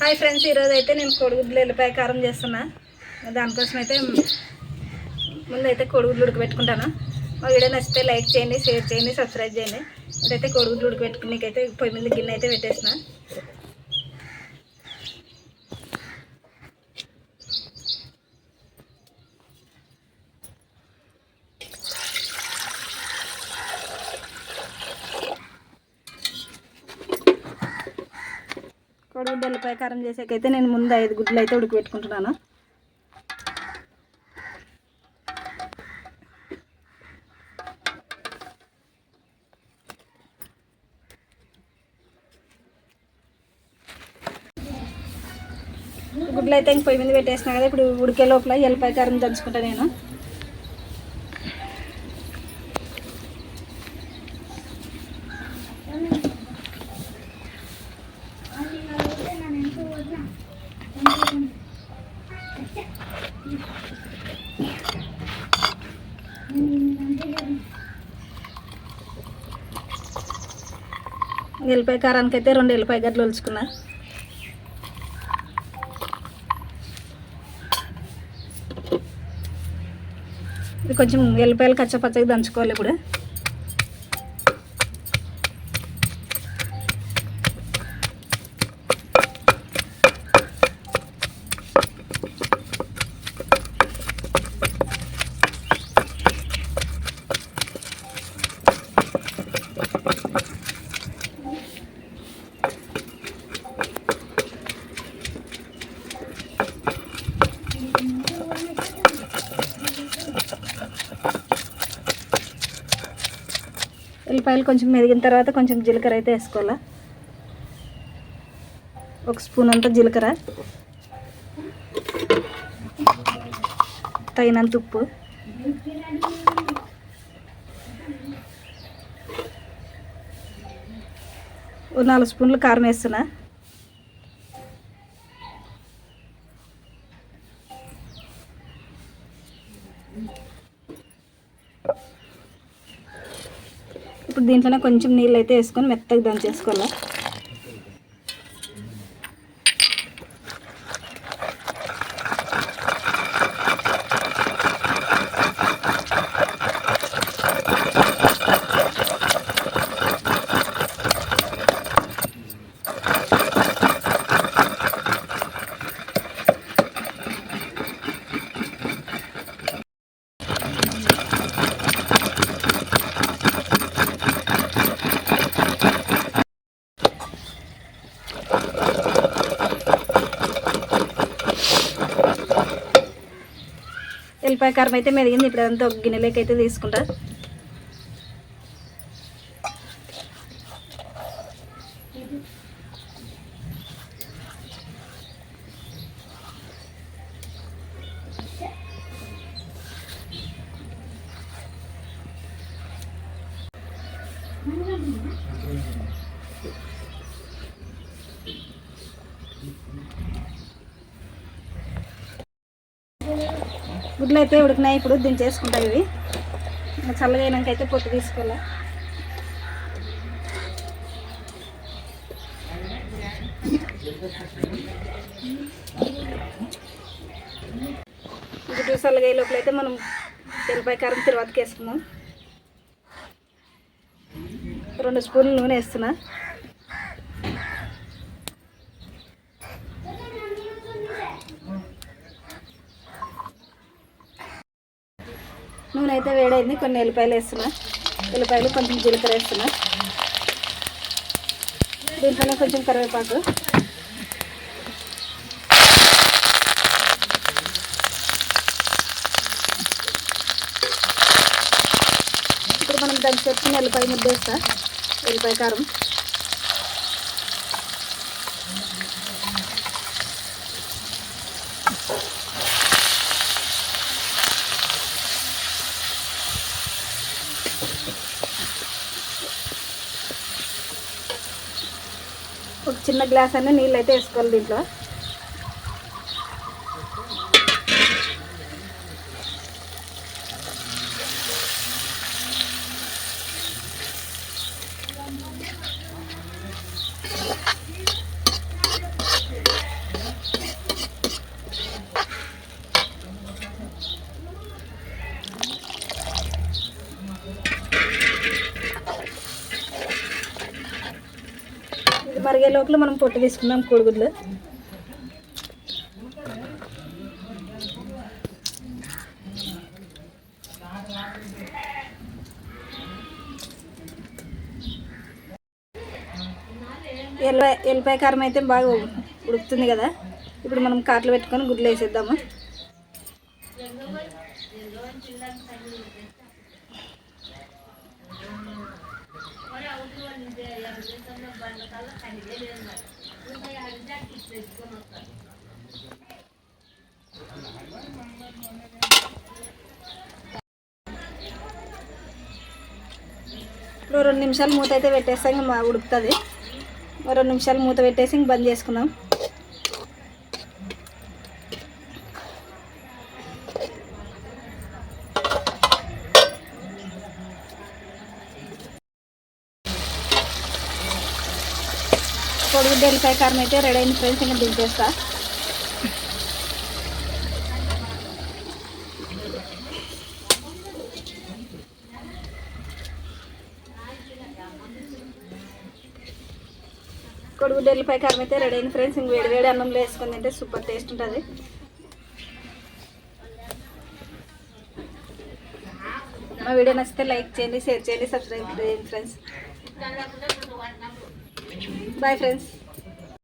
Hi friends, ఈరోజు అయితే నేను కోడిగుడ్లు ఎల్లిపాయ కారం చేస్తున్నా. దానికోసం అయితే ముందైతే కోడిగుడ్లు ఉడకబెట్టుకుంటాను. మా వీడియో నచ్చితే లైక్ చేయండి, షేర్ చేయండి, సబ్స్క్రైబ్ చేయండి. ఇప్పుడైతే కోడిగుడ్లు ఉడకబెట్టుకునేకైతే పొయ్యి మీద గిన్నె అయితే పెట్టేసిన. కోడిగుడ్డు ఎల్లిపాయ కారం చేసాకైతే నేను ముందు 5 గుడ్లు అయితే ఉడకబెట్టుకుంటున్నాను. గుడ్లు అయితే ఇంక పొయ్యి మీద పెట్టేసినా కదా. ఇప్పుడు ఉడికే లోపల ఎల్లిపాయ కారం దంచుకుంటా నేను. ఎల్లిపాయ కారానికి అయితే 2 ఎల్లిపాయ గడ్డలు ఒలుచుకున్నా. ఇది కొంచెం ఎల్లిపాయలు కచ్చపచ్చగా దంచుకోవాలి. ఇప్పుడు ఎల్లిపాయలు కొంచెం మెదిగిన తర్వాత కొంచెం జీలకర్ర అయితే వేసుకోవాలా. 1 స్పూన్ అంతా జీలకర్ర, తగినంత ఉప్పు, ఓ 4 స్పూన్లు కారం వేస్తున్నా. ఇప్పుడు దీంట్లోనే కొంచెం నీళ్ళు అయితే వేసుకొని మెత్తగా దంచేసుకోవాలి. ఎల్లిపాయ కారం అయితే మెదిగింది. ఇప్పుడు అదంతా ఒక గిన్నెలోకి అయితే తీసుకుంటా. గుడ్లు అయితే ఉడికినాయి. ఇప్పుడు దించేసుకుంటాయి. ఇవి చల్లగా అయినాక అయితే పొట్టు తీసుకోవాలి. గుడ్లు చల్లగా అయ్యే లోపల అయితే మనం ఎల్లిపాయ కారం తిరువాతకి వేసుకుందాం. 2 స్పూన్లు నూనె వేస్తున్నా. నూనె అయితే వేడైంది. కొన్ని ఎల్లిపాయలు వేస్తున్నా. ఎల్లిపాయలు కొంచెం జీలకర్ర వేస్తున్నా. దీంట్లోనే కొంచెం కరివేపాకు, ఇప్పుడు మనం దాన్ని చెప్పుకుని ఎల్లిపాయ ముద్ద వేస్తా. ఎల్లిపాయ కారం ఒక చిన్న గ్లాస్ అన్నీ నీళ్ళు అయితే వేసుకోవాలి దీంట్లో. ఇది మరిగే లోపల మనం పొట్టు తీసుకుందాం కోడిగుడ్లు. ఎల్లిపాయ కారం అయితే బాగా ఉడుకుతుంది కదా. ఇప్పుడు మనం కాట్లు పెట్టుకొని గుడ్లు వేసేద్దాము. ఇప్పుడు 2 నిమిషాలు మూత అయితే పెట్టేస్తాం, ఇంకా ఉడుకుతుంది. 2 నిమిషాలు మూత పెట్టేసి ఇంక బంద్ చేసుకుందాం. కోడిగుడ్డు ఎల్లిపాయ కారం అయితే రెడీ అయింది ఫ్రెండ్స్. ఇంకా దించేస్తా. కోడిగుడ్డు ఎల్లిపాయ కారం అయితే రెడీ అయింది ఫ్రెండ్స్. ఇంక వేడి వేడి అన్నంలో వేసుకొని తింటే సూపర్ టేస్ట్ ఉంటుంది. మా వీడియో నచ్చితే లైక్ చేయండి, షేర్ చేయండి, సబ్స్క్రైబ్ చేయండి ఫ్రెండ్స్. Bye friends.